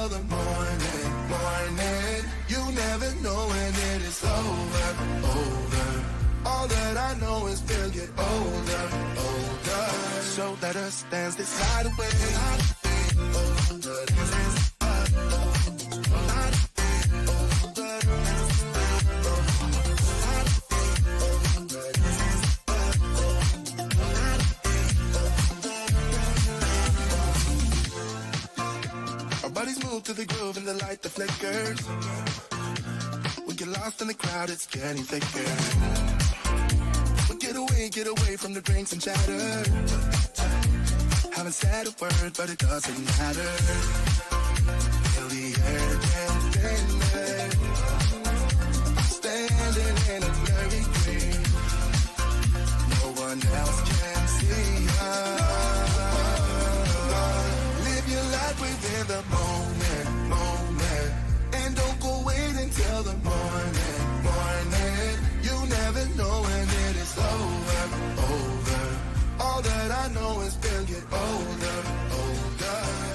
until the morning. You never know when it is over. All that I know is we'll get older. So let us dance this night away. Our bodies move to the groove and the light that flickers. We get lost in the crowd, it's getting thicker. We get away from the drinks and chatter. Haven't said a word, but it doesn't matter. Feel the air getting thinner. Standing in a blurry green. No one else can see us. Live your life within the moment. And don't go wait until the morning. You never know when it is over. All that I know is we'll get older.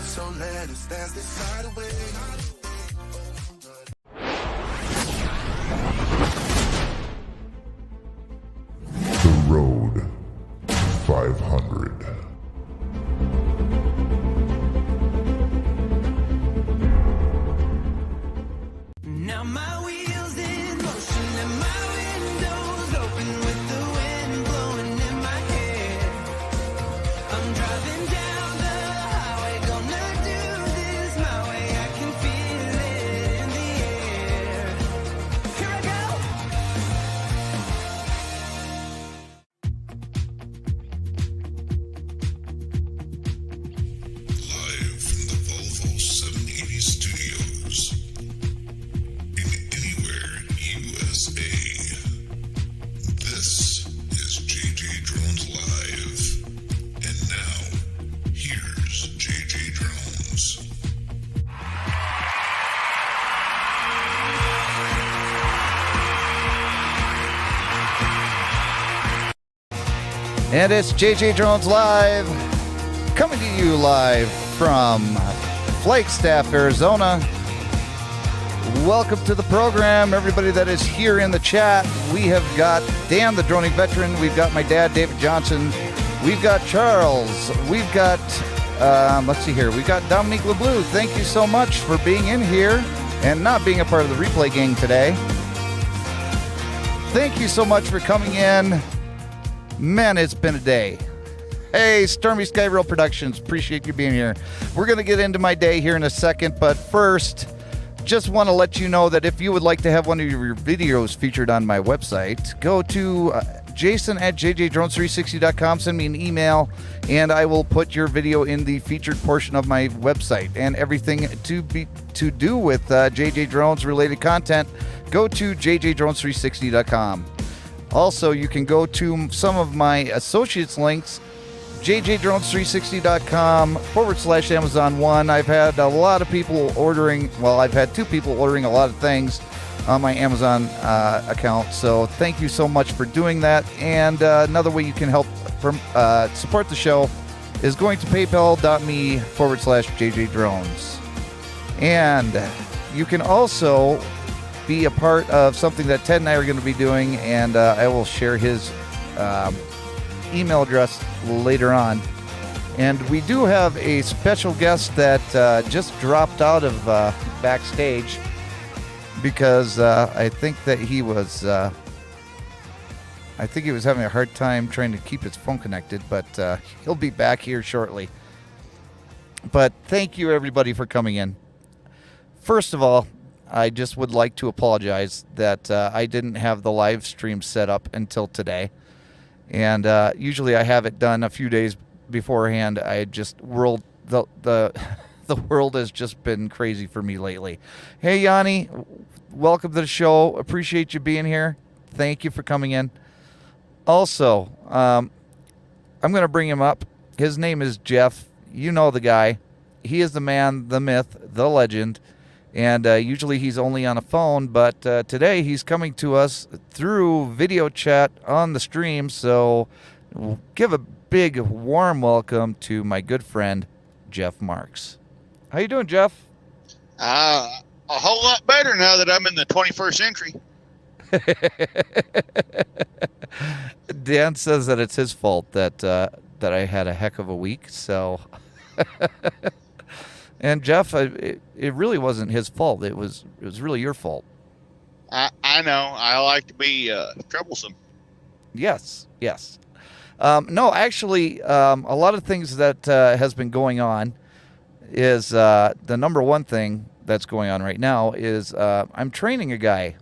So let us dance this night away. The Road 500. Now my wheels in motion and my windows open with the wind blowing in my hair. I'm driving down the highway, gonna do this my way. I can feel it in the air. Here I go. Live from the Volvo 780 Studios. In anywhere, USA. This is JJDrones Live. And now, here's JJDrones. And it's JJDrones Live, coming to you live from Flagstaff, Arizona. Welcome to the program, everybody that is here in the chat. We have got Dan, the droning veteran. We've got my dad, David Johnson. We've got Charles. We've got, let's see here. We've got Dominique LeBlue. Thank you so much for being in here and not being a part of the replay gang today. Thank you so much for coming in. Man, it's been a day. Hey, Stormy Sky Real Productions, appreciate you being here. We're going to get into my day here in a second, but first, just want to let you know that if you would like to have one of your videos featured on my website, go to Jason at JJDrones360.com, send me an email, and I will put your video in the featured portion of my website. And everything to do with JJ Drones related content, go to JJDrones360.com. Also, you can go to some of my associates links, JJDrones360.com/Amazon One. I've had a lot of people ordering, well, I've had two people ordering a lot of things on my Amazon account. So thank you so much for doing that. And another way you can help support the show is going to paypal.me/JJDrones. And you can also be a part of something that Ted and I are going to be doing, and I will share his email address later on. And we do have a special guest that just dropped out of backstage because I think that he was having a hard time trying to keep his phone connected, but he'll be back here shortly. But thank you everybody for coming in. First of all, I just would like to apologize that I didn't have the live stream set up until today. And usually I have it done a few days beforehand. I just the world has just been crazy for me lately. Hey Yanni, welcome to the show. Appreciate you being here. Thank you for coming in. Also, I'm going to bring him up. His name is Jeff. You know the guy. He is the man, the myth, the legend. And usually he's only on a phone, but today he's coming to us through video chat on the stream. So give a big, warm welcome to my good friend, Jeff Marks. How you doing, Jeff? A whole lot better now that I'm in the 21st century. Dan says that it's his fault that I had a heck of a week. So, and Jeff, it really wasn't his fault. It was really your fault. I know. I like to be troublesome. Yes. No, actually, a lot of things that has been going on is the number one thing that's going on right now is I'm training a guy.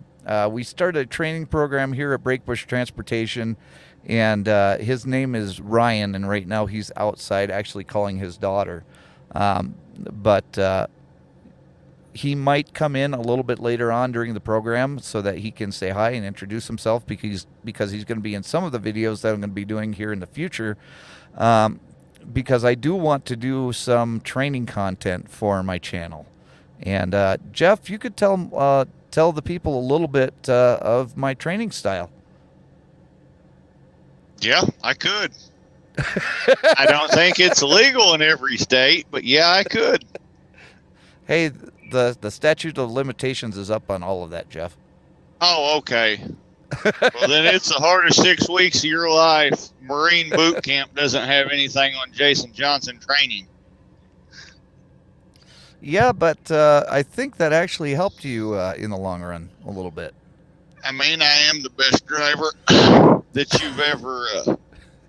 We started a training program here at Breakbush Transportation, and his name is Ryan, and right now he's outside actually calling his daughter. But he might come in a little bit later on during the program so that he can say hi and introduce himself because he's going to be in some of the videos that I'm going to be doing here in the future. Because I do want to do some training content for my channel. And Jeff, you could tell the people a little bit of my training style. Yeah, I could. I don't think it's illegal in every state, but yeah, I could. Hey, the statute of limitations is up on all of that, Jeff. Oh, okay. Well, then it's the hardest 6 weeks of your life. Marine boot camp doesn't have anything on Jason Johnson training. Yeah, but I think that actually helped you in the long run a little bit. I mean, I am the best driver that you've ever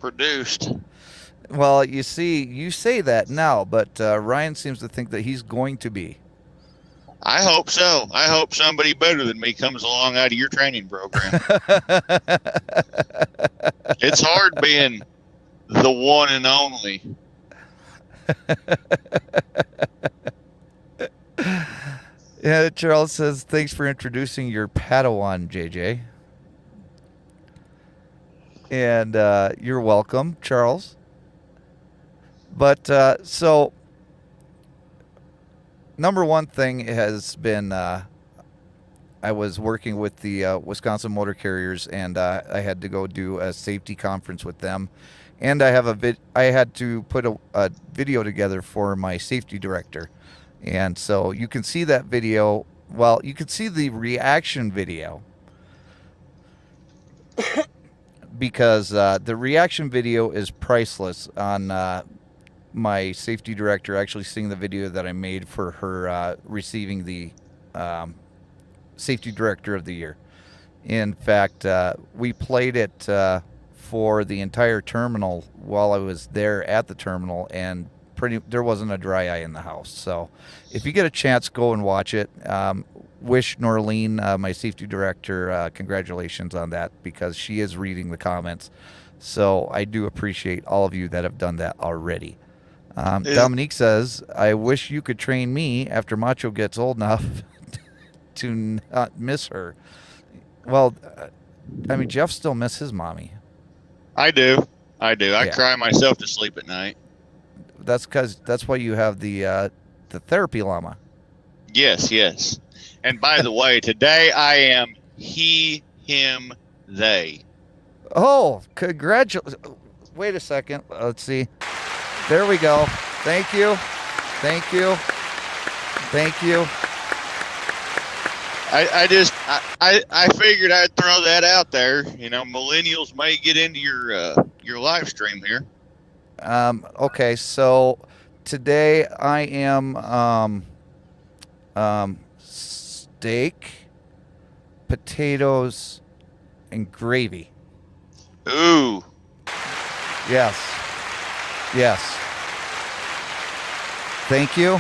produced. Well, you see, you say that now, but Ryan seems to think that he's going to be. I hope so. I hope somebody better than me comes along out of your training program. It's hard being the one and only. Yeah, Charles says, thanks for introducing your Padawan, JJ. And you're welcome, Charles. But so, number one thing has been I was working with the Wisconsin Motor Carriers, and I had to go do a safety conference with them. And I had to put a video together for my safety director. And so you can see that video. Well, you can see the reaction video because the reaction video is priceless on my safety director actually seeing the video that I made for her receiving the safety director of the year. In fact, we played it for the entire terminal while I was there at the terminal, and there wasn't a dry eye in the house. So if you get a chance, go and watch it. Wish Norlene, my safety director, congratulations on that, because she is reading the comments. So I do appreciate all of you that have done that already. Dominique says, I wish you could train me after Macho gets old enough to not miss her. Well, I mean, Jeff still miss his mommy. I do. I cry myself to sleep at night. That's why you have the therapy llama. Yes. And by the way, today I am he, him, they. Oh, congratulations. Wait a second. Let's see. There we go. Thank you. I figured I'd throw that out there. You know, millennials may get into your live stream here. Okay, so today I am steak, potatoes, and gravy. Ooh. Yes. Thank you.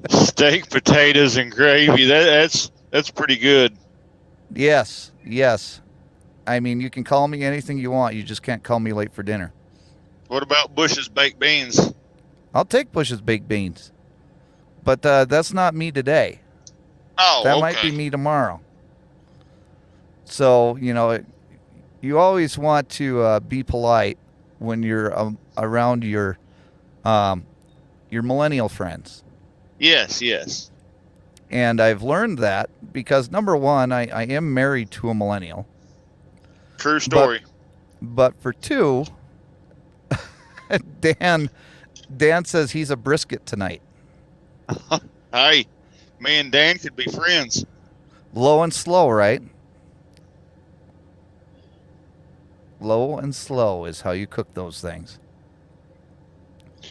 Steak, potatoes, and gravy. That's pretty good. Yes. I mean, you can call me anything you want. You just can't call me late for dinner. What about Bush's baked beans? I'll take Bush's baked beans. But that's not me today. Oh, that okay. might be me tomorrow. So, you know, you always want to be polite when you're around your millennial friends. Yes. And I've learned that because, number one, I am married to a millennial. True story. But for two, Dan says he's a brisket tonight. Hey, me and Dan could be friends. Low and slow, right? Low and slow is how you cook those things.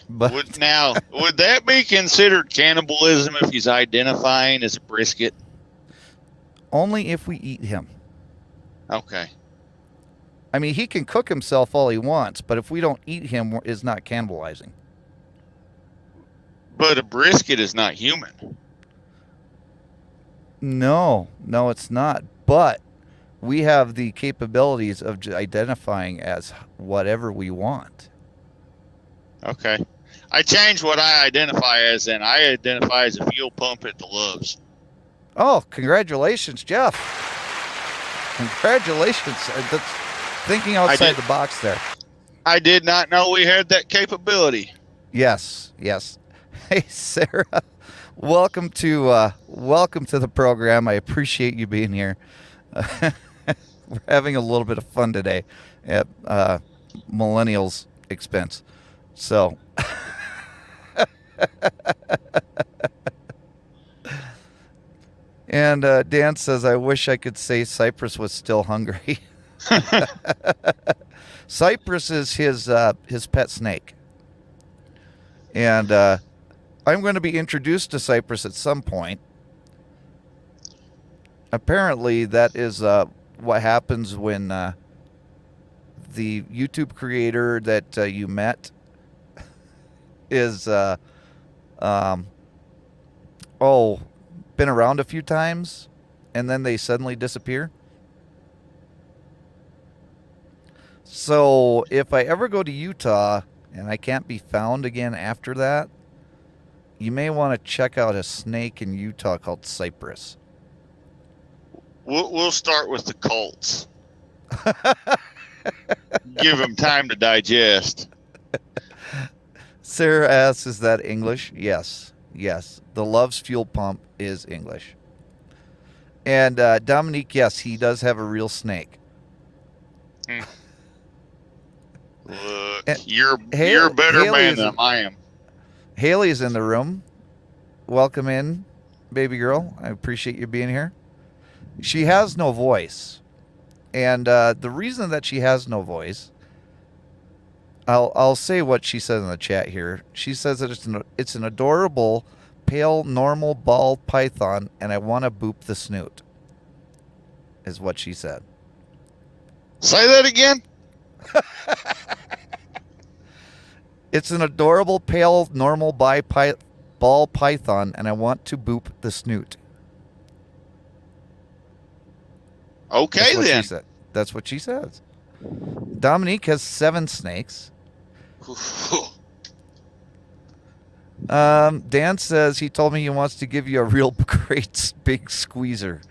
But Would that be considered cannibalism if he's identifying as a brisket? only if we eat him. Okay. I mean, he can cook himself all he wants, but if we don't eat him, it's not cannibalizing. But a brisket is not human. No, it's not. But we have the capabilities of identifying as whatever we want. Okay. I changed what I identify as, and I identify as a fuel pump at the Loves. Oh, congratulations, Jeff. Congratulations. That's thinking outside the box there. I did not know we had that capability. Yes. Hey, Sarah. Welcome to the program. I appreciate you being here. We're having a little bit of fun today at Millennials' expense. So, and Dan says, "I wish I could say Cypress was still hungry." Cypress is his pet snake, and I'm going to be introduced to Cypress at some point. Apparently, that is what happens when the YouTube creator that you met is been around a few times, and then they suddenly disappear. So if I ever go to Utah and I can't be found again after that, you may want to check out a snake in Utah called Cypress. We'll start with the Colts. Give them time to digest. Sarah asks, is that English? Yes. The Love's fuel pump is English. And Dominique, yes, he does have a real snake. Look, And you're a better man than I am. Haley's in the room. Welcome in, baby girl. I appreciate you being here. She has no voice. And the reason that she has no voice, I'll say what she said in the chat here. She says that it's an adorable, pale, normal ball python, and I want to boop the snoot, is what she said. Say that again? It's an adorable, pale, normal ball python, and I want to boop the snoot. Okay, then. That's what she says. Dominique has 7 snakes. Dan says he told me he wants to give you a real great big squeezer.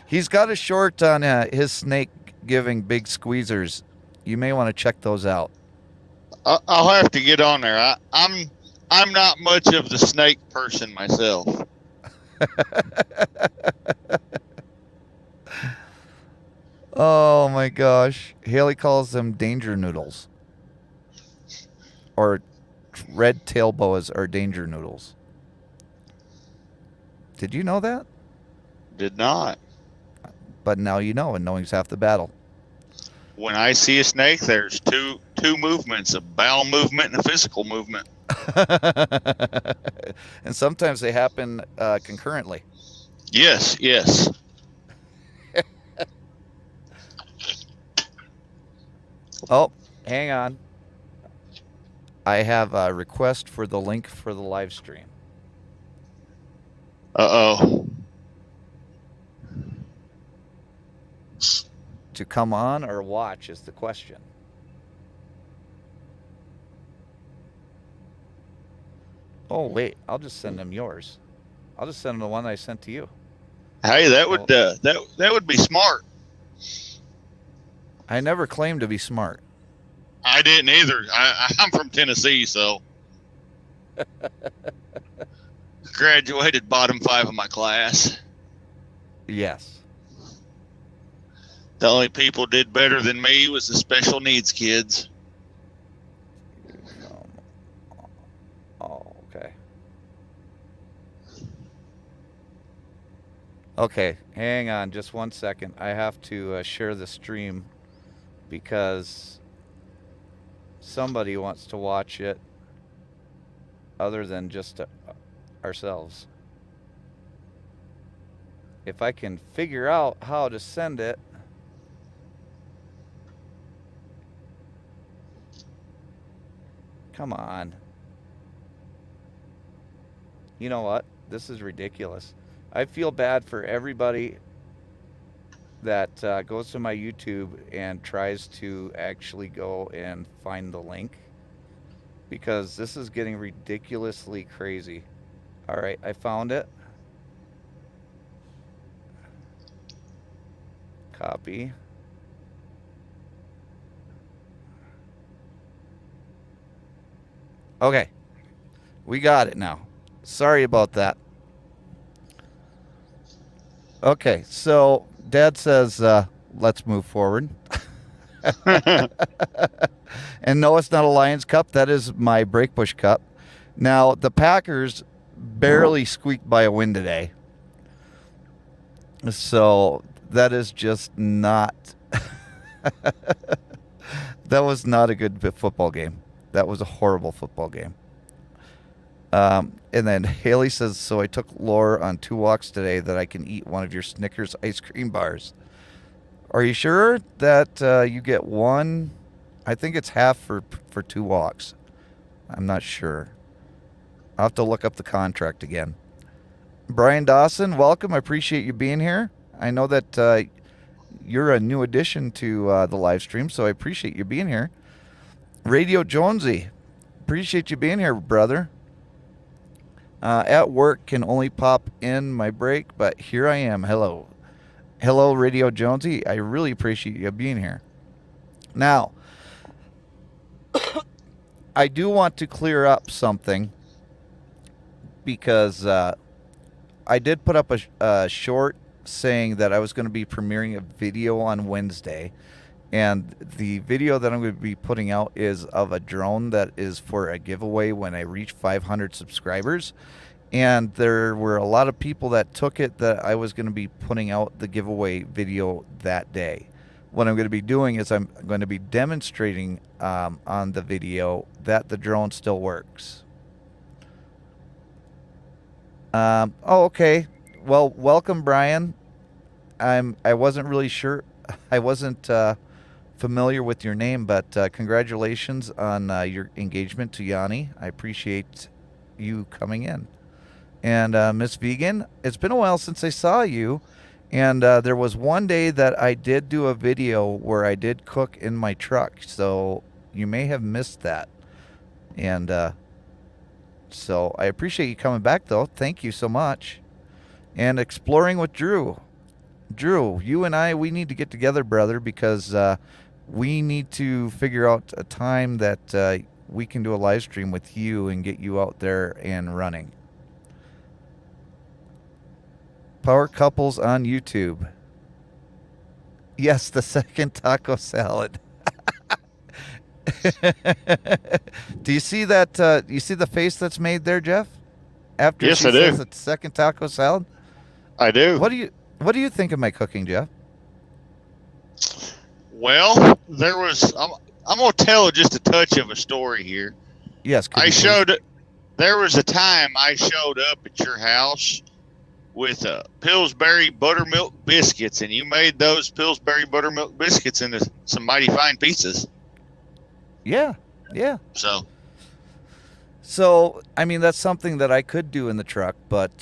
He's got a short on his snake giving big squeezers. You may want to check those out. I'll have to get on there. I'm not much of the snake person myself. Oh my gosh. Haley calls them danger noodles. Or red tail boas are danger noodles. Did you know that? Did not. But now you know, and knowing's half the battle. When I see a snake, there's two movements, a bowel movement and a physical movement. And sometimes they happen concurrently. Yes. Oh, hang on. I have a request for the link for the live stream. Uh-oh. To come on or watch is the question. Oh, wait. I'll just send them yours. I'll just send them the one I sent to you. Hey, that would be smart. I never claimed to be smart. I didn't either. I'm from Tennessee, so graduated bottom 5 of my class. Yes. The only people did better than me was the special needs kids. Oh, okay. Okay, hang on just 1 second. I have to share the stream because somebody wants to watch it other than just ourselves. If I can figure out how to send it. Come on. You know what? This is ridiculous. I feel bad for everybody that goes to my YouTube and tries to actually go and find the link, because this is getting ridiculously crazy. All right, I found it. Copy. Okay, we got it now. Sorry about that. Okay, so Dad says, let's move forward. And no, it's not a Lions Cup. That is my Breakbush Cup. Now, the Packers barely squeaked by a win today. So that is just not... That was not a good football game. That was a horrible football game. And then Haley says, so I took Laura on 2 walks today that I can eat one of your Snickers ice cream bars. Are you sure that you get one? I think it's half for 2 walks. I'm not sure. I'll have to look up the contract again. Brian Dawson, welcome. I appreciate you being here. I know that you're a new addition to the live stream, so I appreciate you being here. Radio Jonesy, appreciate you being here, brother. At work, can only pop in my break, but here I am. Hello. Hello, Radio Jonesy. I really appreciate you being here. Now, I do want to clear up something, because I did put up a short saying that I was going to be premiering a video on Wednesday. And the video that I'm going to be putting out is of a drone that is for a giveaway when I reach 500 subscribers. And there were a lot of people that took it that I was going to be putting out the giveaway video that day. What I'm going to be doing is I'm going to be demonstrating on the video that the drone still works. Oh, okay. Well, welcome, Brian. I wasn't really sure. I wasn't familiar with your name, but congratulations on your engagement to Yanni. I appreciate you coming in. And Miss Vegan, it's been a while since I saw you, and there was one day that I did do a video where I did cook in my truck, so you may have missed that. And so I appreciate you coming back, though. Thank you so much. And exploring with Drew. Drew, you and I, we need to get together, brother, because we need to figure out a time that we can do a live stream with you and get you out there and running. Power couples on YouTube. Yes, the second taco salad. Do you see that? You see the face that's made there, Jeff? After Yes, she I do. says it's second taco salad. I do. What do you think of my cooking, Jeff? Well, there was. I'm gonna tell just a touch of a story here. Yes, could you please? There was a time I showed up at your house with Pillsbury buttermilk biscuits, and you made those Pillsbury buttermilk biscuits into some mighty fine pizzas. Yeah, yeah. So, I mean, that's something that I could do in the truck, but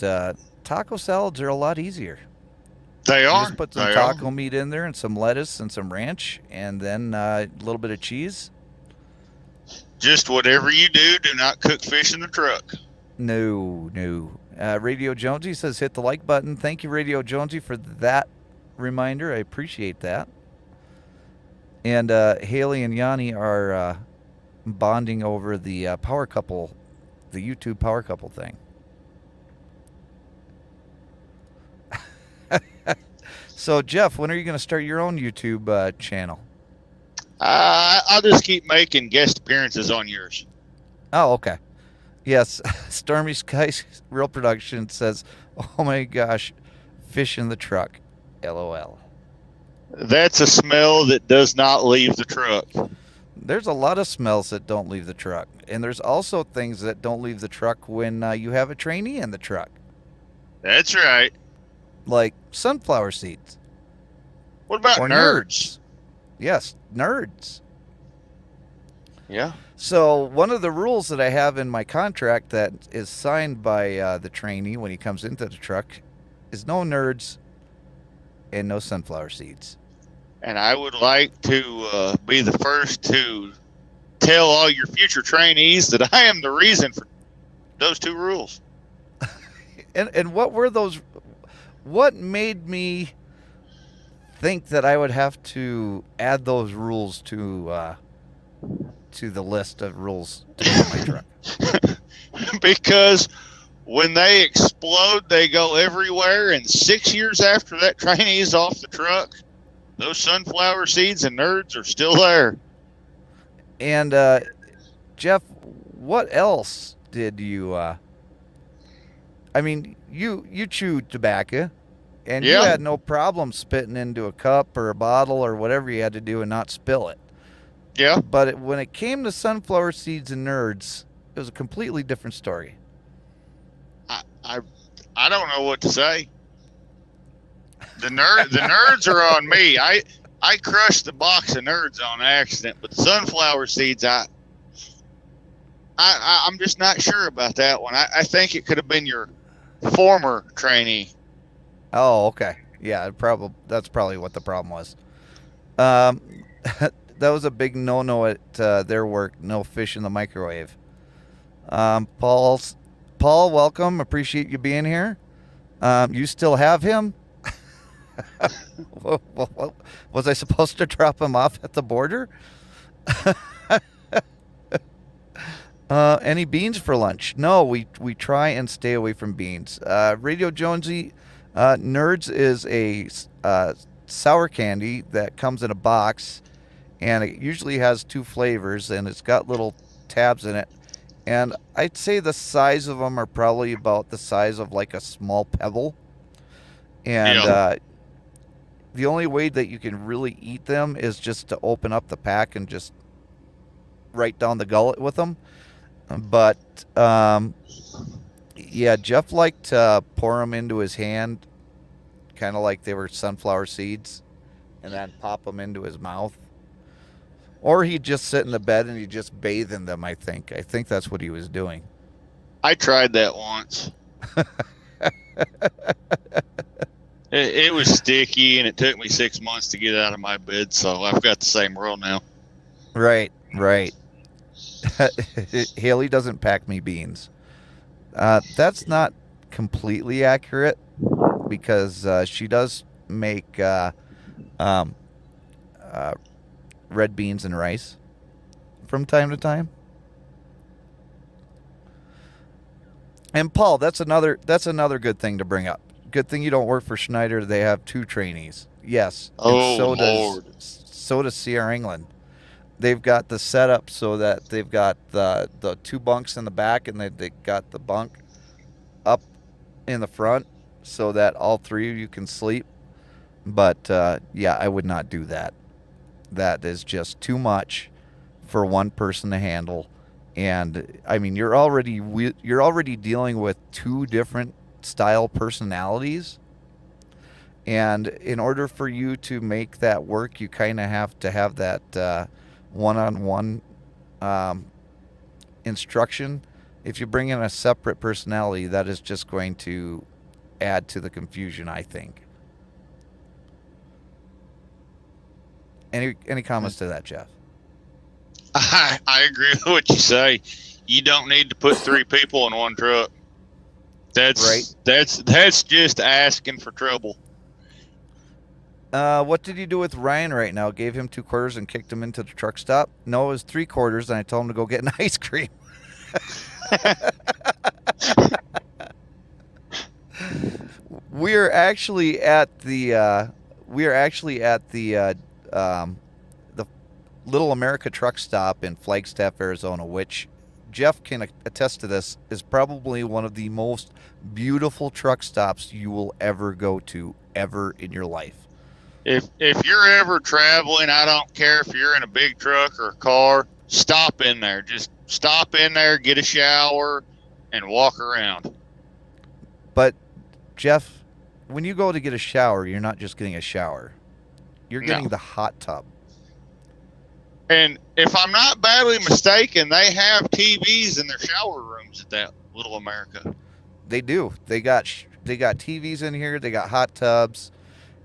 taco salads are a lot easier. they You are. just put some They taco are. meat in there and some lettuce and some ranch, and then a little bit of cheese. Just whatever you do not cook fish in the truck. No. Radio Jonesy says hit the like button. Thank you, Radio Jonesy, for that reminder. I appreciate that. And Haley and Yanni are bonding over the power couple, the YouTube power couple thing. So, Jeff, when are you going to start your own YouTube channel? I'll just keep making guest appearances on yours. Oh, okay. Yes, Stormy Skies Real Production says, "Oh my gosh, fish in the truck." LOL. That's a smell that does not leave the truck. There's a lot of smells that don't leave the truck, and there's also things that don't leave the truck when you have a trainee in the truck, That's right. like sunflower seeds What about or nerds? Yes, nerds. Yeah. So one of the rules that I have in my contract that is signed by the trainee when he comes into the truck is no nerds and no sunflower seeds. And I would like to be the first to tell all your future trainees that I am the reason for those two rules. And what were those? What made me think that I would have to add those rules to the list of rules to be on my truck? Because when they explode, they go everywhere. And 6 years after that trainee is off the truck, those sunflower seeds and nerds are still there. And Jeff, what else did you? I mean, you chewed tobacco, and you Yeah. had no problem spitting into a cup or a bottle or whatever you had to do and not spill it. Yeah. But when it came to sunflower seeds and nerds, it was a completely different story. I don't know what to say. The nerds are on me. I crushed the box of nerds on accident, but the sunflower seeds, I'm just not sure about that one. I think it could have been your former trainee. Oh, okay. Yeah, that's probably what the problem was. That was a big no-no at their work. No fish in the microwave. Paul, welcome. Appreciate you being here. You still have him? Was I supposed to drop him off at the border? Any beans for lunch? No, we try and stay away from beans. Radio Jonesy, Nerds is a sour candy that comes in a box, and it usually has two flavors, and it's got little tabs in it. And I'd say the size of them are probably about the size of like a small pebble. And Yeah. The only way that you can really eat them is just to open up the pack and just right down the gullet with them. But yeah, Jeff liked to pour them into his hand, kind of like they were sunflower seeds, and then pop them into his mouth. Or he'd just sit in the bed and he'd just bathe in them, I think. I think that's what he was doing. I tried that once. It was sticky, and it took me 6 months to get out of my bed, so I've got the same rule now. Right. Haley doesn't pack me beans. That's not completely accurate because she does make red beans and rice from time to time. And Paul, that's another good thing to bring up. Good thing you don't work for Schneider. They have two trainees. Yes. Oh, and Lord. so does Sierra England. They've got the setup so that they've got the two bunks in the back, and they got the bunk up in the front so that all three of you can sleep. But yeah, I would not do that. That is just too much for one person to handle. And I mean, you're already dealing with two different style personalities, and in order for you to make that work, you kind of have to have that one-on-one instruction. If you bring in a separate personality, that is just going to add to the confusion, I think. Any comments to that, Jeff? I agree with what you say. You don't need to put three people in one truck. That's Right. That's just asking for trouble. What did you do with Ryan right now? Gave him 2 quarters and kicked him into the truck stop? No, it was 3 quarters, and I told him to go get an ice cream. We're actually at the we are actually at the Little America truck stop in Flagstaff, Arizona, which Jeff can attest to. This is probably one of the most beautiful truck stops you will ever go to ever in your life. If you're ever traveling, I don't care if you're in a big truck or a car, stop in there. Just stop in there, get a shower, and walk around. But Jeff, when you go to get a shower, you're not just getting a shower. You're getting the hot tub. And if I'm not badly mistaken, they have TVs in their shower rooms at that Little America. They do. They got TVs in here. They got hot tubs,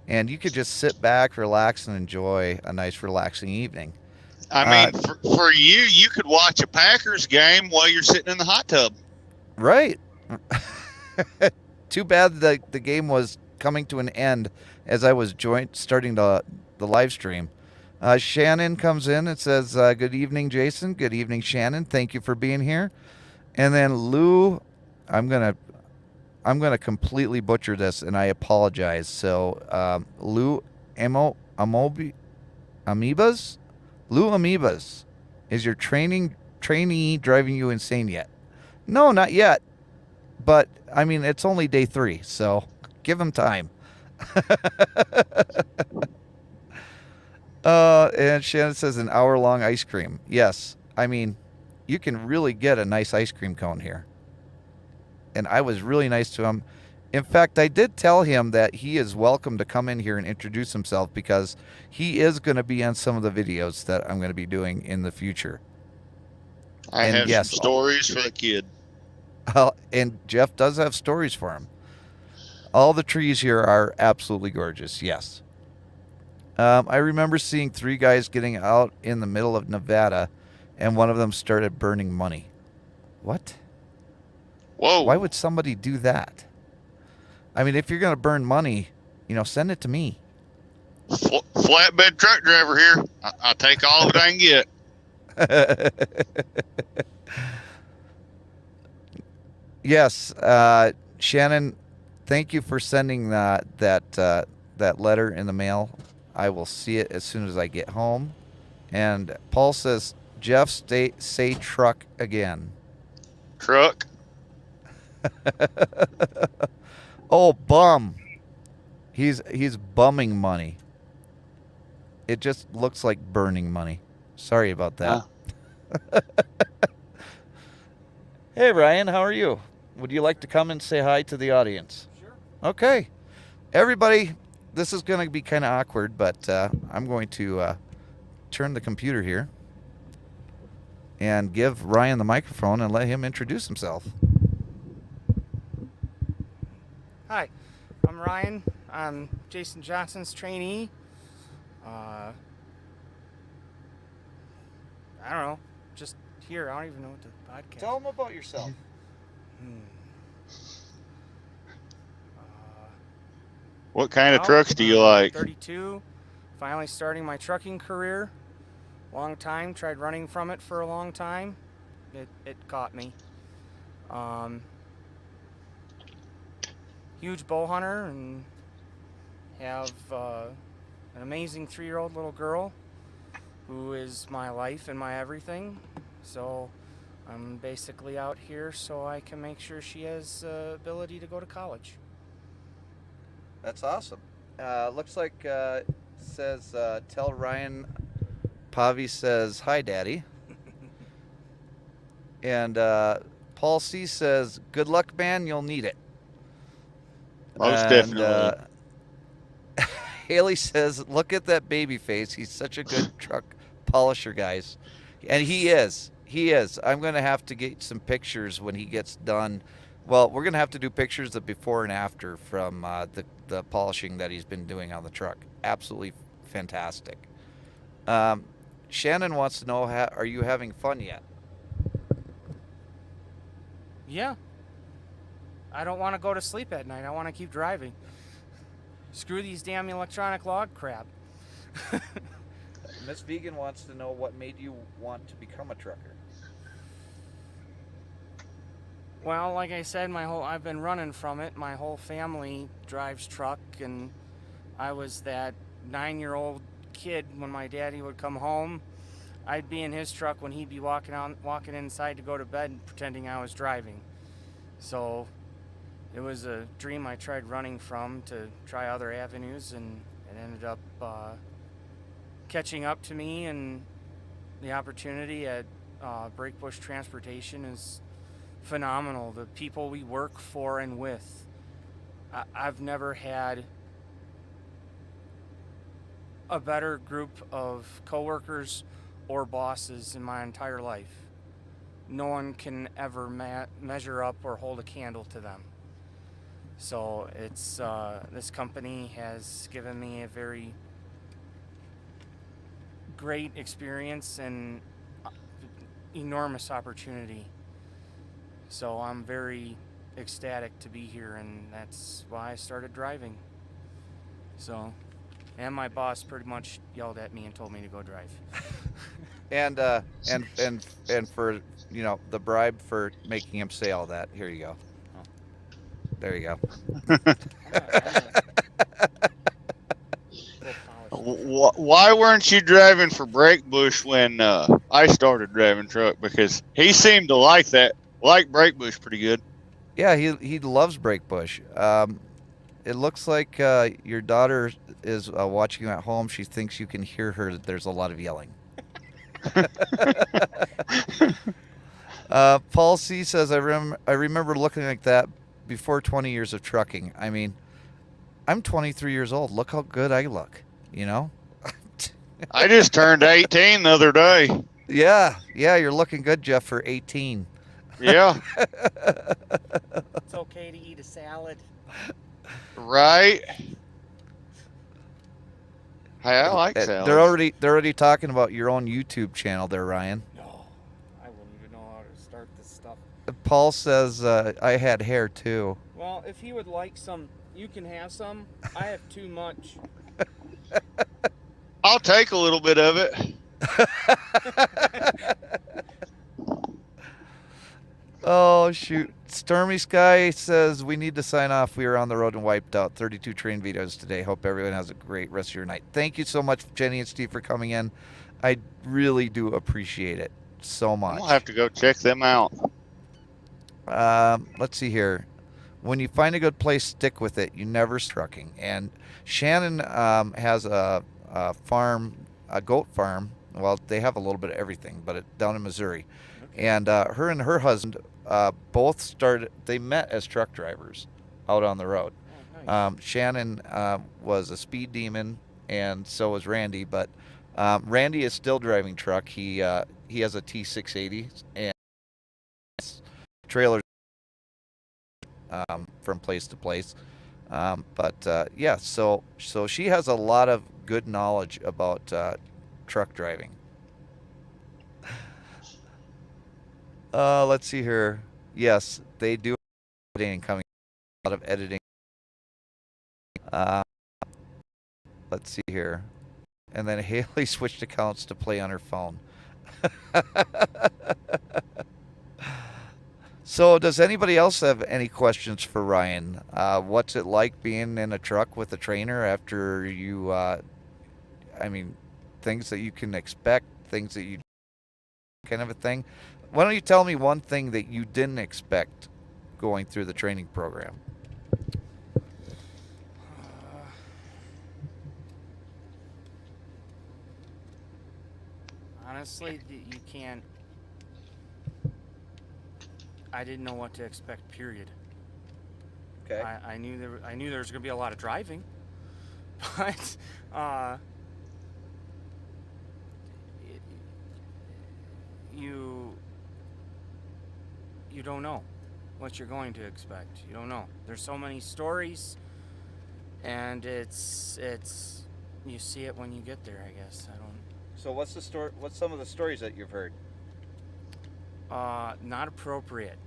and you could just sit back, relax, and enjoy a nice, relaxing evening. I mean, for you could watch a Packers game while you're sitting in the hot tub. Right. Too bad the game was coming to an end as I was starting the live stream. Shannon comes in and says, good evening, Jason. Good evening, Shannon. Thank you for being here. And then Lou, I'm gonna completely butcher this, and I apologize. So Lou Amoebas? Lou Amoebas, is your trainee driving you insane yet? No, not yet. But I mean, it's only day 3, so give him time. And Shannon says an hour-long ice cream. Yes, I mean, you can really get a nice ice cream cone here. And I was really nice to him. In fact, I did tell him that he is welcome to come in here and introduce himself, because he is going to be on some of the videos that I'm going to be doing in the future. I have some stories for the kid. And Jeff does have stories for him. All the trees here are absolutely gorgeous, yes. I remember seeing 3 guys getting out in the middle of Nevada, and one of them started burning money. What? Whoa. Why would somebody do that? I mean, if you're going to burn money, send it to me. Flatbed truck driver here. I'll take all of it I can get. Yes, Shannon, thank you for sending that letter in the mail. I will see it as soon as I get home. And Paul says, Jeff, say truck again. Truck. Oh, bum. He's bumming money. It just looks like burning money. Sorry about that. Hey, Ryan, how are you? Would you like to come and say hi to the audience? Sure. Okay. Everybody, this is going to be kind of awkward, but I'm going to turn the computer here and give Ryan the microphone and let him introduce himself. Hi, I'm Ryan. I'm Jason Johnson's trainee. I don't know, just here. I don't even know what the podcast. Tell him about yourself. What kind of trucks do you like? 32. Finally starting my trucking career. Long time. Tried running from it for a long time. It caught me. Huge bow hunter, and have an amazing 3-year-old little girl who is my life and my everything. So I'm basically out here so I can make sure she has ability to go to college. That's awesome. Looks like says tell Ryan Pavi says hi, Daddy. And Paul C says good luck, man. You'll need it. Most definitely. Haley says, look at that baby face. He's such a good truck polisher, guys. And he is. He is. I'm going to have to get some pictures when he gets done. Well, we're going to have to do pictures of before and after from the polishing that he's been doing on the truck. Absolutely fantastic. Shannon wants to know, are you having fun yet? Yeah. I don't want to go to sleep at night. I want to keep driving. Screw these damn electronic log crap. Miss Vegan wants to know what made you want to become a trucker. Well, like I said, I've been running from it. My whole family drives truck, and I was that 9-year-old kid when my daddy would come home. I'd be in his truck when he'd be walking inside to go to bed, pretending I was driving. So it was a dream I tried running from to try other avenues, and it ended up catching up to me. And the opportunity at Breakbush Transportation is phenomenal. The people we work for and with, I've never had a better group of coworkers or bosses in my entire life. No one can ever measure up or hold a candle to them. So it's this company has given me a very great experience and enormous opportunity. So I'm very ecstatic to be here, and that's why I started driving. So, and my boss pretty much yelled at me and told me to go drive. And for the bribe for making him say all that. Here you go. There you go. Why weren't you driving for Breakbush when I started driving truck? Because he seemed to like Breakbush pretty good. Yeah, he loves Breakbush. It looks like your daughter is watching you at home. She thinks you can hear her. There's a lot of yelling. Paul C says, I remember looking like that before 20 years of trucking. I mean, I'm 23 years old. Look how good I look, I just turned 18 the other day. Yeah, you're looking good, Jeff, for 18. Yeah. It's okay to eat a salad. Right. Hey, I like salads. They're already talking about your own YouTube channel there, Ryan. No, I wouldn't even know how to start this stuff. Paul says I had hair too. Well, if he would like some, you can have some. I have too much. I'll take a little bit of it. Oh, shoot. Stormy Sky says we need to sign off. We were on the road and wiped out 32 train videos today. Hope everyone has a great rest of your night. Thank you so much, Jenny and Steve, for coming in. I really do appreciate it so much. I'll have to go check them out. Let's see here. When you find a good place, stick with it. You never trucking. And Shannon has a farm, a goat farm. Well, they have a little bit of everything, but down in Missouri. Okay. And her and her husband both started. They met as truck drivers out on the road. Oh, nice. Shannon was a speed demon, and so was Randy. But Randy is still driving truck. He has a T680 and trailers from place to place. Yeah, so she has a lot of good knowledge about truck driving. Let's see here. Yes, they do editing coming. A lot of editing. Let's see here. And then Haley switched accounts to play on her phone. So does anybody else have any questions for Ryan? What's it like being in a truck with a trainer after you, things that you can expect, things that you kind of a thing? Why don't you tell me one thing that you didn't expect going through the training program? Honestly, you can't. I didn't know what to expect. Period. Okay. I knew there was going to be a lot of driving, but you don't know what you're going to expect. You don't know. There's so many stories, and it's you see it when you get there, I guess. I don't. So what's the story? What's some of the stories that you've heard? Not appropriate.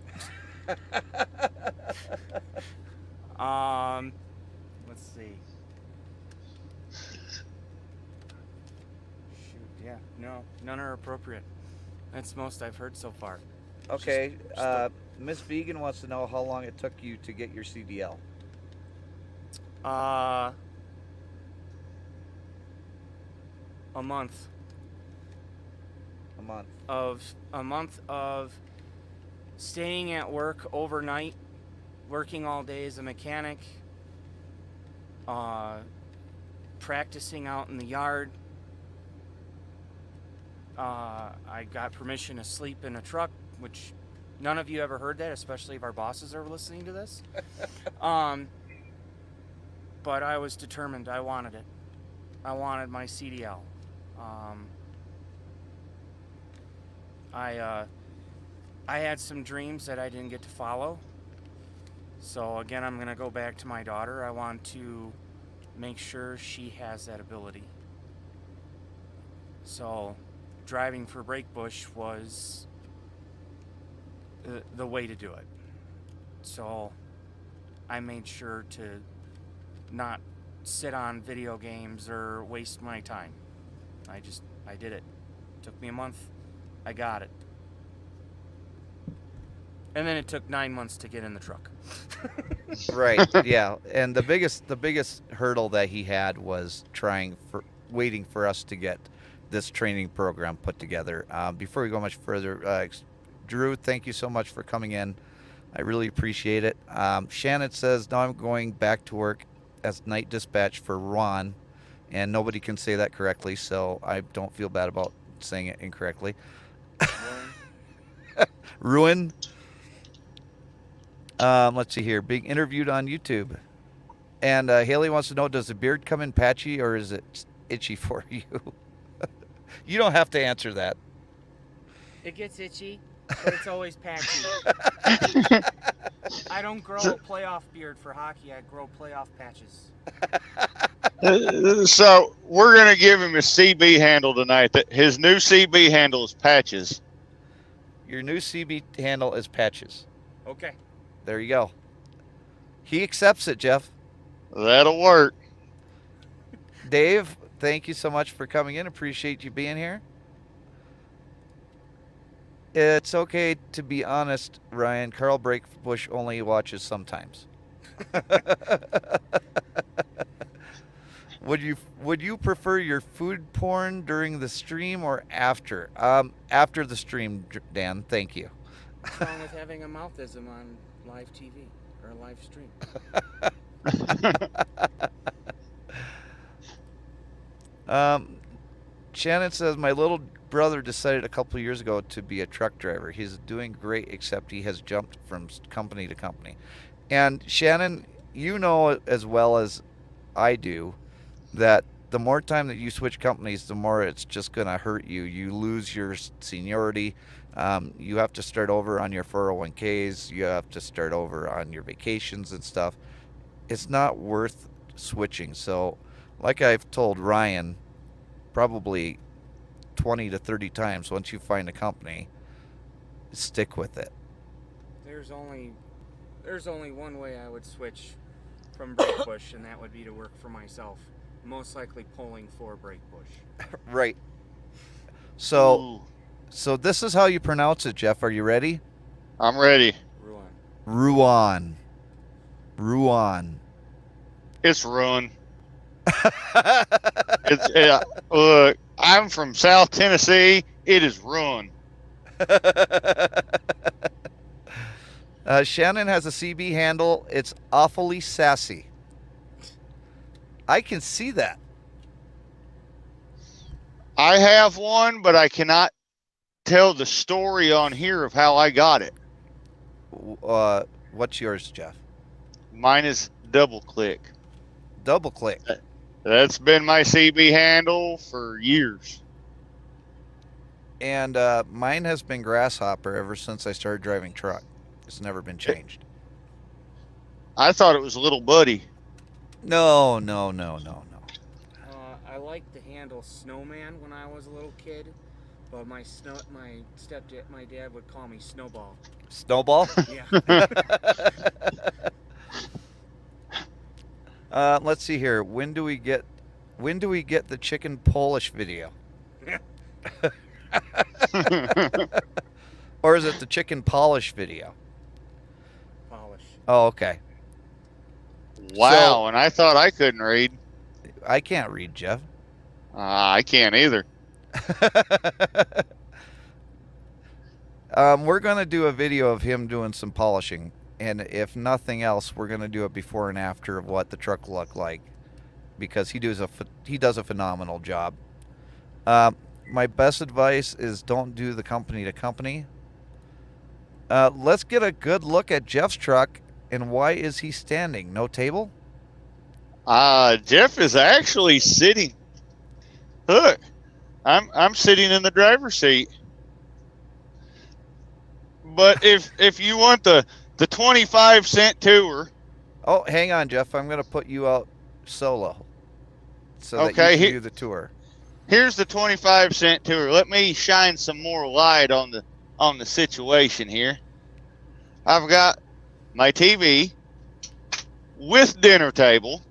Let's see. Shoot, yeah, no, none are appropriate. That's most I've heard so far. Okay, Miss Vegan wants to know how long it took you to get your CDL. a month A month. of staying at work overnight, working all day as a mechanic, practicing out in the yard. I got permission to sleep in a truck, which none of you ever heard that, especially if our bosses are listening to this. But I was determined. I wanted it. I wanted my CDL. I had some dreams that I didn't get to follow. So again, I'm going to go back to my daughter. I want to make sure she has that ability. So driving for Breakbush was the way to do it. So I made sure to not sit on video games or waste my time. I did it. Took me a month. I got it. And then it took 9 months to get in the truck. Right. Yeah. And the biggest hurdle that he had was waiting for us to get this training program put together. Before we go much further, Drew, thank you so much for coming in. I really appreciate it. Shannon says, now I'm going back to work as night dispatch for Ron, and nobody can say that correctly, so I don't feel bad about saying it incorrectly. Ruin. Let's see here. Being interviewed on YouTube. And Haley wants to know, does the beard come in patchy or is it itchy for you? You don't have to answer that. It gets itchy, but it's always patchy. I don't grow a playoff beard for hockey. I grow playoff patches. So we're going to give him a CB handle tonight. His new CB handle is Patches. Your new CB handle is Patches. Okay. There you go. He accepts it, Jeff. That'll work. Dave, thank you so much for coming in. Appreciate you being here. It's okay to be honest, Ryan. Carl Breakbush only watches sometimes. Would you prefer your food porn during the stream or after? After the stream, Dan. Thank you. What's wrong with having a mouthism on live TV or live stream? Shannon says, my little brother decided a couple of years ago to be a truck driver. He's doing great, except he has jumped from company to company. And Shannon, you know as well as I do that the more time that you switch companies, the more it's just going to hurt you. You lose your seniority. You have to start over on your 401ks. You have to start over on your vacations and stuff. It's not worth switching. So like I've told Ryan probably 20 to 30 times, once you find a company, stick with it. There's only one way I would switch from Breakbush, and that would be to work for myself. Most likely pulling for Breakbush. Right. So this is how you pronounce it, Jeff. Are you ready? I'm ready. Ruan. It's Ruin. Look, I'm from South Tennessee. It is Ruin. Shannon has a CB handle. It's awfully sassy. I can see that. I have one, but I cannot tell the story on here of how I got it. What's yours, Jeff? Mine is Double Click. Double Click. That's been my CB handle for years. And mine has been Grasshopper ever since I started driving truck. It's never been changed. I thought it was Little Buddy. No. I liked the handle Snowman when I was a little kid, but my dad would call me Snowball. Snowball? Yeah. Let's see here. When do we get the chicken Polish video? Or is it the chicken polish video? Polish. Oh, okay. Wow, and I thought I couldn't read. I can't read, Jeff. I can't either. We're going to do a video of him doing some polishing. And if nothing else, we're going to do it before and after of what the truck looked like. Because he does a phenomenal job. My best advice is don't do the company to company. Let's get a good look at Jeff's truck. And why is he standing? No table? Jeff is actually sitting. Look, I'm sitting in the driver's seat. But if you want the 25-cent tour. Oh, hang on, Jeff. I'm going to put you out solo. So that Okay, you can do the tour. Here's the 25-cent tour. Let me shine some more light on the situation here. I've got my TV with dinner table.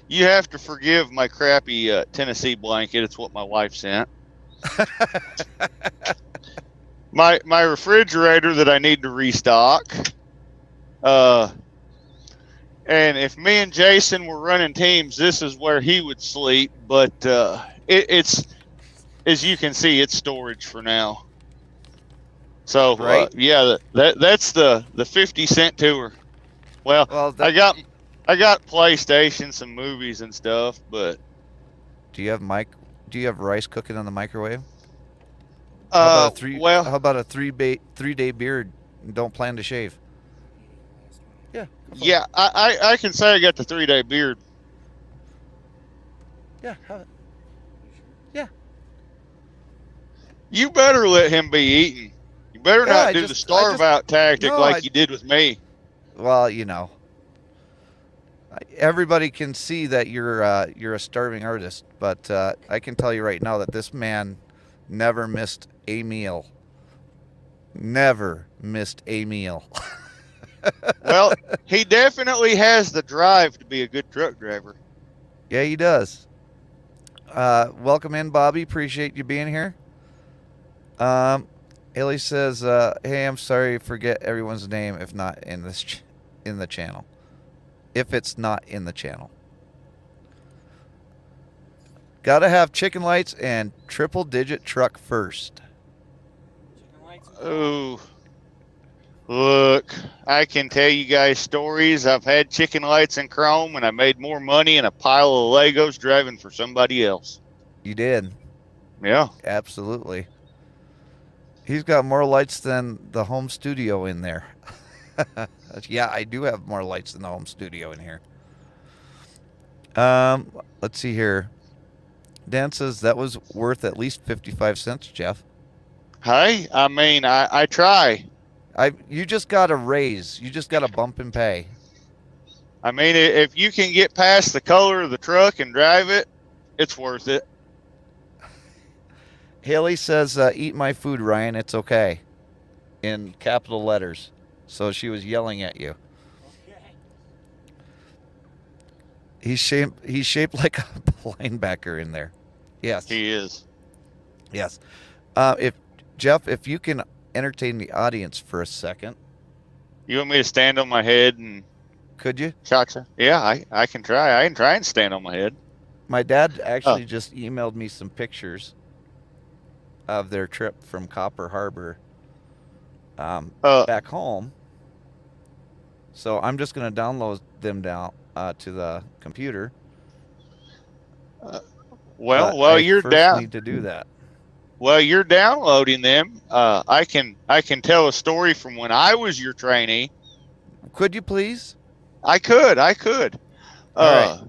You have to forgive my crappy Tennessee blanket. It's what my wife sent. My refrigerator that I need to restock. And if me and Jason were running teams, this is where he would sleep. But it's, as you can see, it's storage for now. So right. Yeah, that's the 50-cent tour. Well, I got PlayStation, some movies and stuff. But do you have rice cooking on the microwave? How about a three-day beard and don't plan to shave? Yeah, I can say I got the 3-day beard. Yeah, have it. Yeah. You better let him be eating. You better not do the starve-out tactic like you did with me. Well, you know, everybody can see that you're a starving artist, but I can tell you right now that this man never missed a meal. Never missed a meal. Well, he definitely has the drive to be a good truck driver. Yeah, he does. Welcome in, Bobby. Appreciate you being here. Haley says, "Hey, I'm sorry, forget everyone's name if not in the channel. If it's not in the channel, gotta have chicken lights and triple-digit truck first." Oh. Look, I can tell you guys stories. I've had chicken lights and chrome, and I made more money in a pile of Legos driving for somebody else. You did. Yeah. Absolutely. He's got more lights than the home studio in there. Yeah, I do have more lights than the home studio in here. Let's see here. Dan says that was worth at least 55 cents, Jeff. Hey, I mean, I try. You just got a raise. You just got a bump in pay. I mean, if you can get past the color of the truck and drive it, it's worth it. Haley says, "Eat my food, Ryan. It's okay." In capital letters. So she was yelling at you. Okay. He's shaped like a linebacker in there. Yes. He is. Yes. Jeff, if you can entertain the audience for a second. You want me to stand on my head and... Could you? Gotcha. Yeah, I can try. I can try and stand on my head. My dad actually just emailed me some pictures of their trip from Copper Harbor back home. So I'm just going to download them down to the computer. Well, you're down. Need to do that. Well, you're downloading them. I can tell a story from when I was your trainee. Could you please? I could. All right.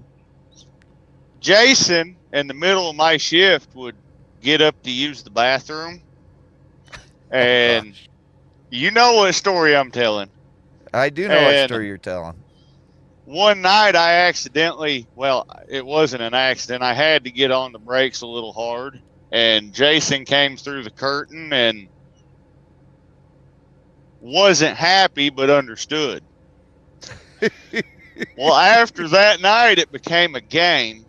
Jason, in the middle of my shift, would get up to use the bathroom, and you know what story I'm telling. I do know what story you're telling. One night, I accidentally, well, it wasn't an accident. I had to get on the brakes a little hard. And Jason came through the curtain and wasn't happy, but understood. Well, after that night, it became a game.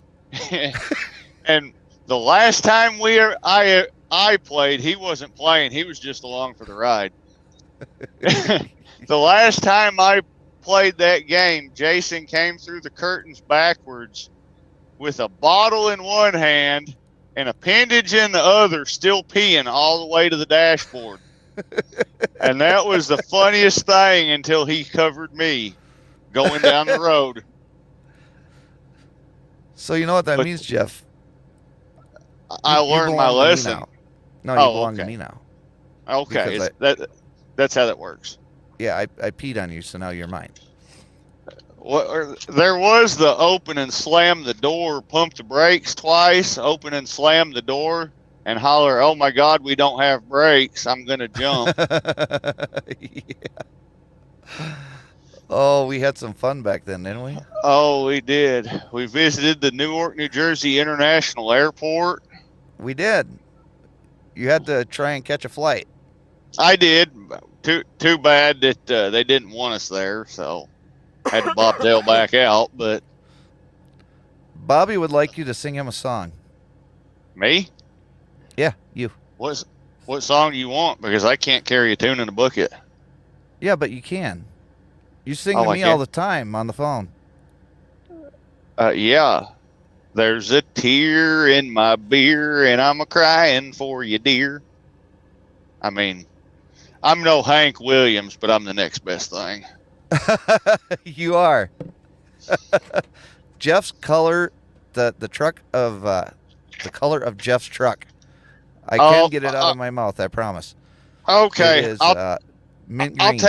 And the last time I played, he wasn't playing. He was just along for the ride. The last time I played that game, Jason came through the curtains backwards with a bottle in one hand and appendage in the other, still peeing all the way to the dashboard. And that was the funniest thing until he covered me going down the road. So you know what that But means, Jeff? I You learned my belong to me lesson. now. No, you Oh, belong to okay. me now. Okay, Because that's how that works. Yeah, I peed on you, so now you're mine. There was the open and slam the door, pump the brakes twice, open and slam the door, and holler, "Oh my God, we don't have brakes! I'm gonna jump." Yeah. Oh, we had some fun back then, didn't we? Oh, we did. We visited the Newark, New Jersey International Airport. We did. You had to try and catch a flight. I did. Too bad that they didn't want us there, so had to bobtail back out. But Bobby would like you to sing him a song. me, Yeah, you. what song do you want? Because I can't carry a tune in a bucket. Yeah, but you can. You sing Oh, to I me can? all the time on the phone. Yeah. There's a tear in my beer, and I'm a crying for you, dear. I mean, I'm no Hank Williams, but I'm the next best thing. You are. Jeff's color, the truck of the color of Jeff's truck. I can get it out of my mouth, I promise. Okay, It is mint green.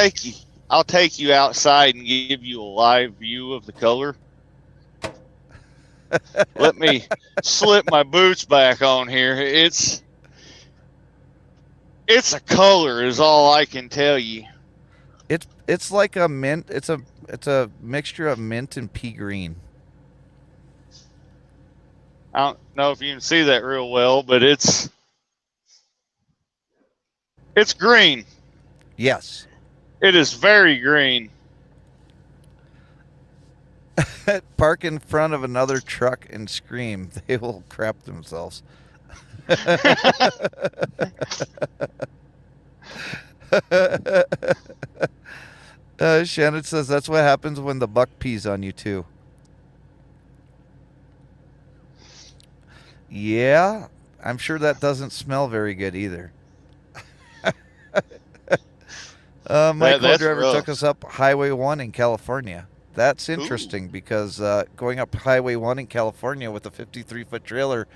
I'll take you outside and give you a live view of the color. Let me slip my boots back on here. It's a color, is all I can tell you. It's like a mint. It's a mixture of mint and pea green. I don't know if you can see that real well, but it's green. Yes. It is very green. Park in front of another truck and scream. They will crap themselves. Shannon says that's what happens when the buck pees on you too. Yeah, I'm sure that doesn't smell very good either. My That's co-driver rough. took us up Highway 1 in California. That's interesting because going up Highway 1 in California with a 53-foot trailer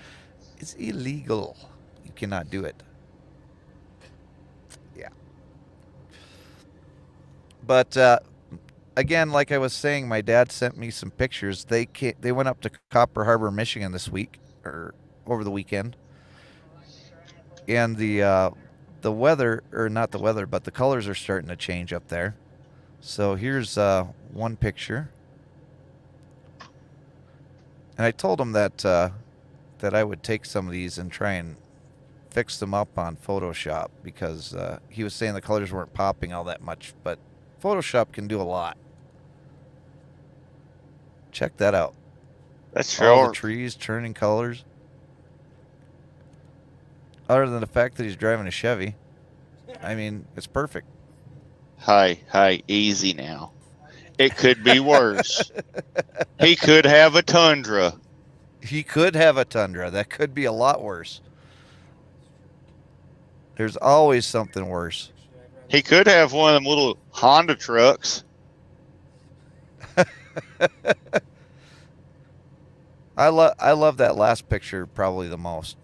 is illegal. You cannot do it. Yeah. But again, like I was saying, my dad sent me some pictures. They went up to Copper Harbor, Michigan this week, or over the weekend. And the weather, or not the weather, but the colors are starting to change up there. So here's one picture. And I told him that that I would take some of these and try and fix them up on Photoshop because he was saying the colors weren't popping all that much, but Photoshop can do a lot. Check that out. That's All the short. trees turning colors. Other than the fact that he's driving a Chevy. I mean, it's perfect. Hi, easy now. It could be worse. He could have a Tundra. He could have a Tundra. That could be a lot worse. There's always something worse. He could have one of them little Honda trucks. I love that last picture probably the most.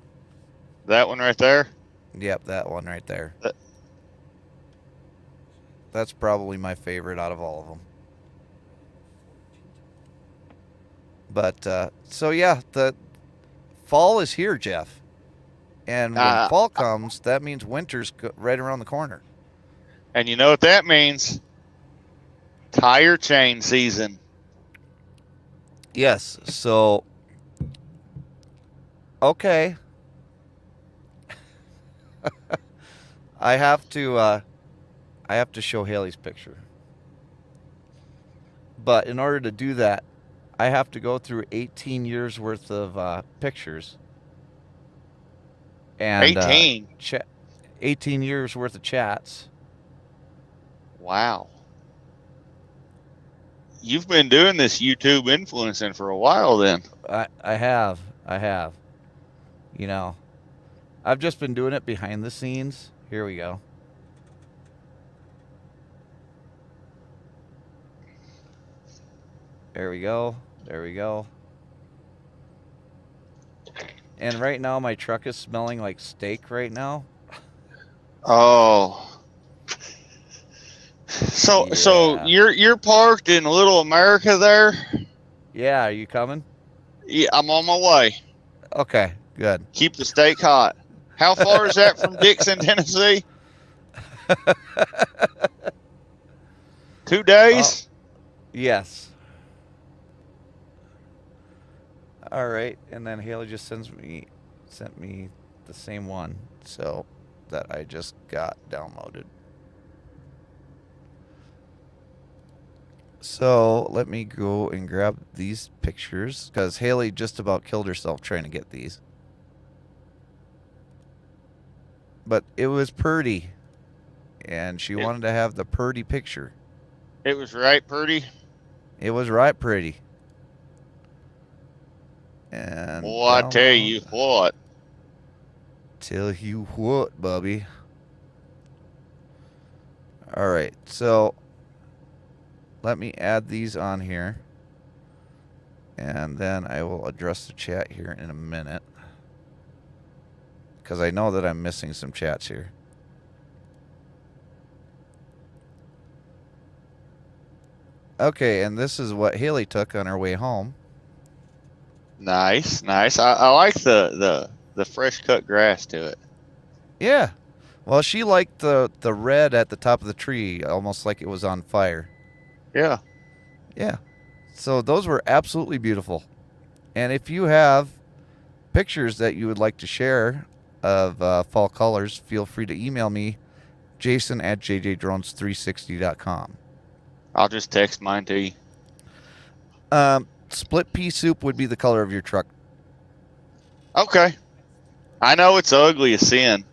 That one right there. Yep, that one right there. That's probably my favorite out of all of them. But so yeah, the fall is here, Jeff. And when fall comes, that means winter's right around the corner. And you know what that means? Tire chain season. Yes. So okay. I have to show Haley's picture. But in order to do that, I have to go through 18 years worth of pictures. And 18? 18 years worth of chats. Wow. You've been doing this YouTube influencing for a while then. I have. You know, I've just been doing it behind the scenes. Here we go. There we go. There we go. And right now my truck is smelling like steak right now. Oh. So Yeah. you're parked in Little America there? Yeah, are you coming? Yeah, I'm on my way. Okay, good. Keep the steak hot. How far is that from Dixon, Tennessee? 2 days? Yes. All right, and then Haley just sent me the same one, so that I just got downloaded. So let me go and grab these pictures because Haley just about killed herself trying to get these. But it was Purdy, and she wanted to have the Purdy picture. It was right, Purdy. It was right pretty. And Boy, I tell you what. Tell you what, Bubby. All right, so let me add these on here, and then I will address the chat here in a minute because I know that I'm missing some chats here. Okay, and this is what Haley took on her way home. Nice, nice. I like the fresh cut grass to it. Yeah. Well, she liked the red at the top of the tree, almost like it was on fire. Yeah. Yeah. So those were absolutely beautiful. And if you have pictures that you would like to share of fall colors, feel free to email me, Jason at JJDrones360.com. I'll just text mine to you. Split pea soup would be the color of your truck. Okay. I know it's ugly as sin.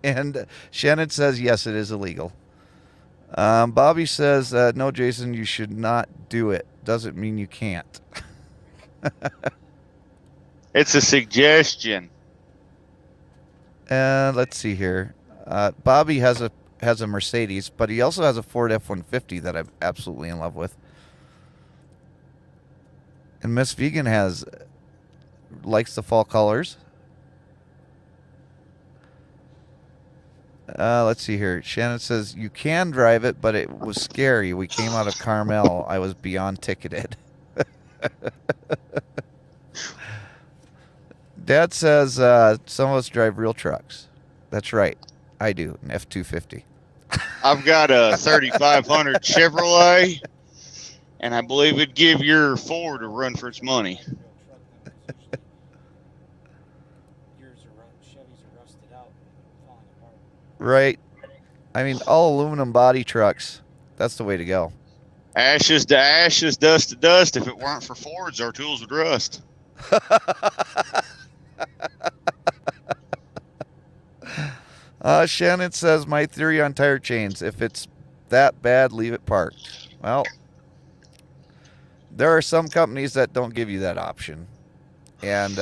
And Shannon says, yes, it is illegal. Bobby says, no, Jason, you should not do it. Doesn't mean you can't. It's a suggestion. Let's see here. Bobby has a Mercedes, but he also has a Ford F-150 that I'm absolutely in love with. And Miss Vegan likes the fall colors. Let's see here. Shannon says, you can drive it, but it was scary. We came out of Carmel. I was beyond ticketed. Dad says, some of us drive real trucks. That's right. I do. An F-250. I've got a 3500 Chevrolet, and I believe it'd give your Ford a run for its money. Right. I mean, all aluminum body trucks. That's the way to go. Ashes to ashes, dust to dust. If it weren't for Fords, our tools would rust. Shannon says, my theory on tire chains, if it's that bad, leave it parked. Well, there are some companies that don't give you that option. And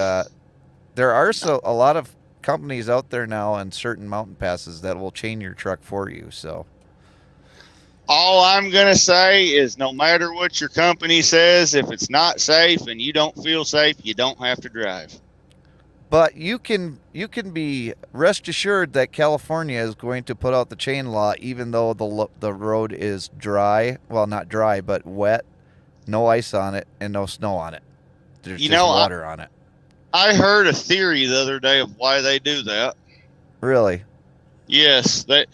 there are a lot of companies out there now on certain mountain passes that will chain your truck for you. So all I'm going to say is no matter what your company says, if it's not safe and you don't feel safe, you don't have to drive. But you can be rest assured that California is going to put out the chain law, even though the road is dry. Well, not dry, but wet, no ice on it, and no snow on it. There's just water on it. I heard a theory the other day of why they do that. Really? Yes. The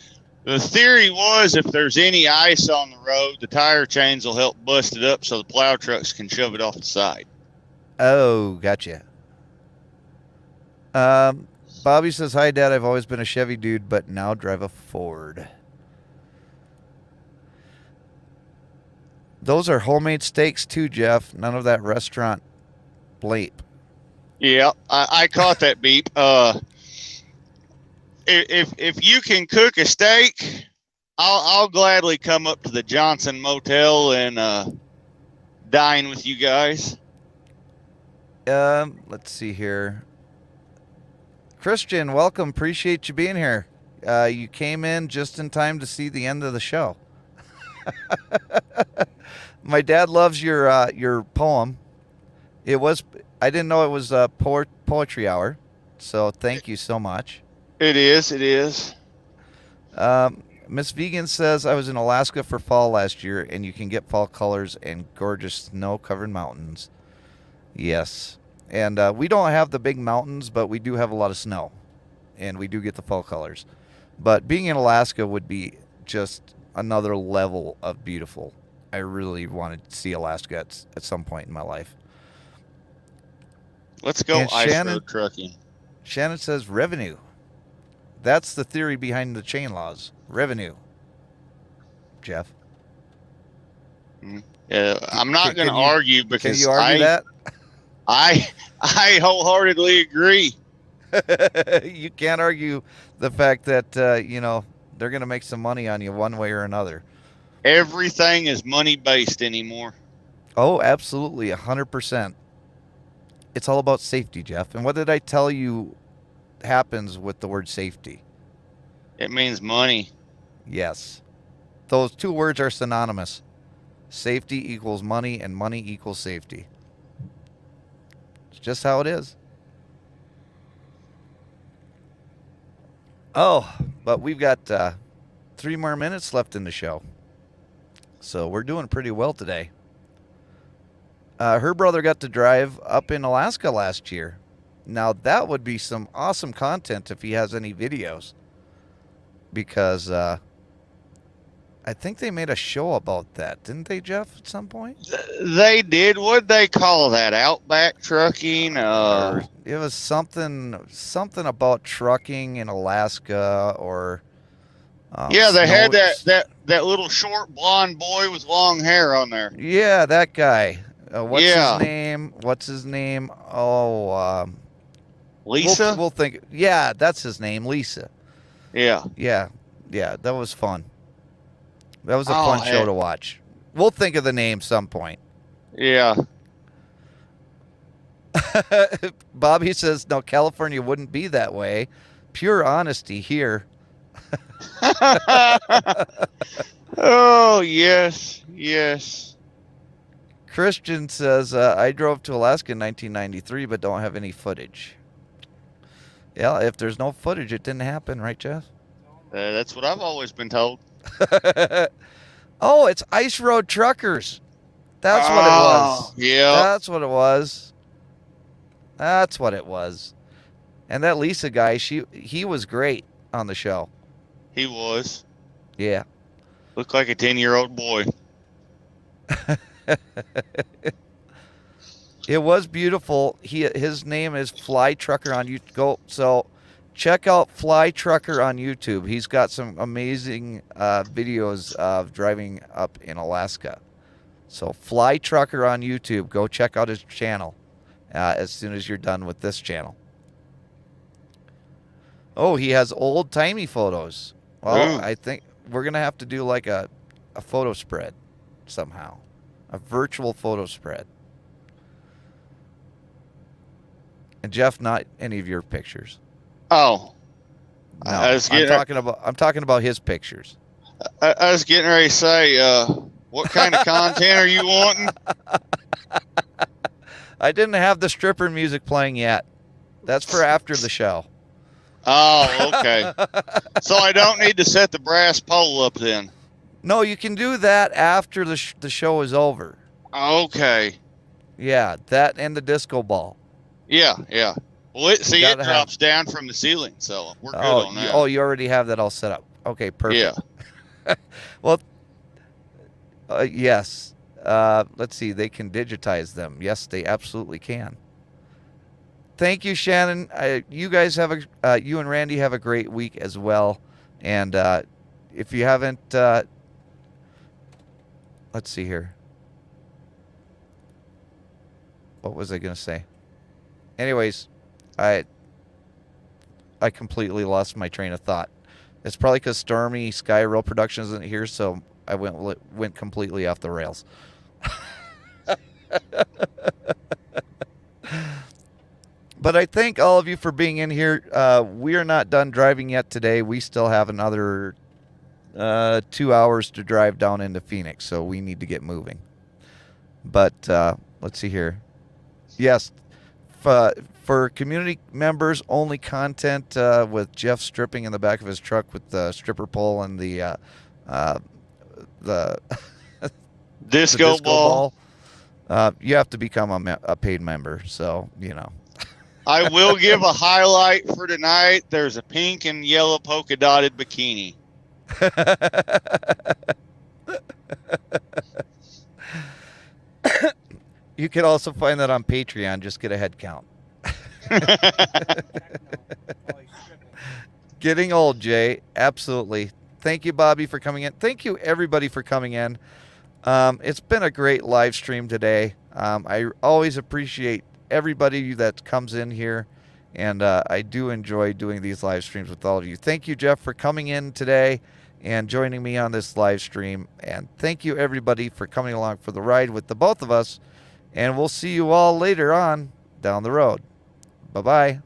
theory was if there's any ice on the road, the tire chains will help bust it up so the plow trucks can shove it off the side. Oh, gotcha. Bobby says, hi, Dad. I've always been a Chevy dude, but now drive a Ford. Those are homemade steaks too, Jeff. None of that restaurant bleep. Yeah, I caught that beep. If you can cook a steak I'll gladly come up to the Johnson Motel and dine with you guys. Let's see here. Christian, welcome. Appreciate you being here. You came in just in time to see the end of the show. My dad loves your poem. I didn't know it was a poetry hour, so thank you so much. It is. Miss Vegan says, I was in Alaska for fall last year, and you can get fall colors and gorgeous snow-covered mountains. Yes. And we don't have the big mountains, but we do have a lot of snow, and we do get the fall colors. But being in Alaska would be just another level of beautiful. I really wanted to see Alaska at some point in my life. Let's go And ice road trucking. Shannon says revenue. That's the theory behind the chain laws. Revenue. Jeff. Yeah, I'm not going to argue because can you argue that? I wholeheartedly agree. You can't argue the fact that they're going to make some money on you one way or another. Everything is money based anymore. Oh, absolutely, 100%. It's all about safety, Jeff. And what did I tell you happens with the word safety? It means money. Yes. Those two words are synonymous. Safety equals money, and money equals safety. It's just how it is. Oh, but we've got 3 more minutes left in the show. So we're doing pretty well today. Her brother got to drive up in Alaska last year. Now, that would be some awesome content if he has any videos. Because I think they made a show about that. Didn't they, Jeff, at some point? They did. What'd they call that? Outback trucking? It was something about trucking in Alaska or... yeah, they had that little short blonde boy with long hair on there. Yeah, that guy. What's his name? Oh, Lisa? We'll think. Yeah, that's his name, Lisa. Yeah. Yeah, that was fun. That was a fun show to watch. We'll think of the name some point. Yeah. Bobby says, no, California wouldn't be that way. Pure honesty here. Oh, yes. Christian says, I drove to Alaska in 1993, but don't have any footage. Yeah, if there's no footage, it didn't happen, right, Jeff? That's what I've always been told. Oh, it's Ice Road Truckers. That's what it was. Yeah. That's what it was. And that Lisa guy, he was great on the show. He was. Yeah. Looked like a 10-year-old boy. It was beautiful. His name is Fly Trucker on YouTube. So check out Fly Trucker on YouTube. He's got some amazing videos of driving up in Alaska. So Fly Trucker on YouTube. Go check out his channel as soon as you're done with this channel. Oh, he has old-timey photos. Well, I think we're going to have to do like a photo spread somehow. A virtual photo spread. And Jeff, not any of your pictures. Oh. No, I'm talking about his pictures. I was getting ready to say, what kind of content are you wanting? I didn't have the stripper music playing yet. That's for after the show. Oh, okay. So I don't need to set the brass pole up then. No, you can do that after the show is over. Okay. Yeah, that and the disco ball. Yeah. Well, it drops down from the ceiling, so we're good on that. You already have that all set up. Okay, perfect. Yeah. Well, yes. Let's see. They can digitize them. Yes, they absolutely can. Thank you, Shannon. You guys you and Randy have a great week as well. And if you haven't, let's see here. What was I going to say? Anyways, I completely lost my train of thought. It's probably because Stormy Sky Roll Production isn't here, so I went completely off the rails. But I thank all of you for being in here. We are not done driving yet today. We still have another 2 hours to drive down into Phoenix, so we need to get moving. But let's see here. Yes, for community members, only content with Jeff stripping in the back of his truck with the stripper pole and the Disco ball. You have to become a paid member, so you know. I will give a highlight for tonight. There's a pink and yellow polka dotted bikini. You can also find that on Patreon. Just get a head count. Getting old, Jay. Absolutely. Thank you, Bobby, for coming in. Thank you, everybody, for coming in. It's been a great live stream today. I always appreciate everybody that comes in here, and I do enjoy doing these live streams with all of you. Thank you, Jeff, for coming in today and joining me on this live stream. And thank you, everybody, for coming along for the ride with the both of us. And we'll see you all later on down the road. Bye-bye.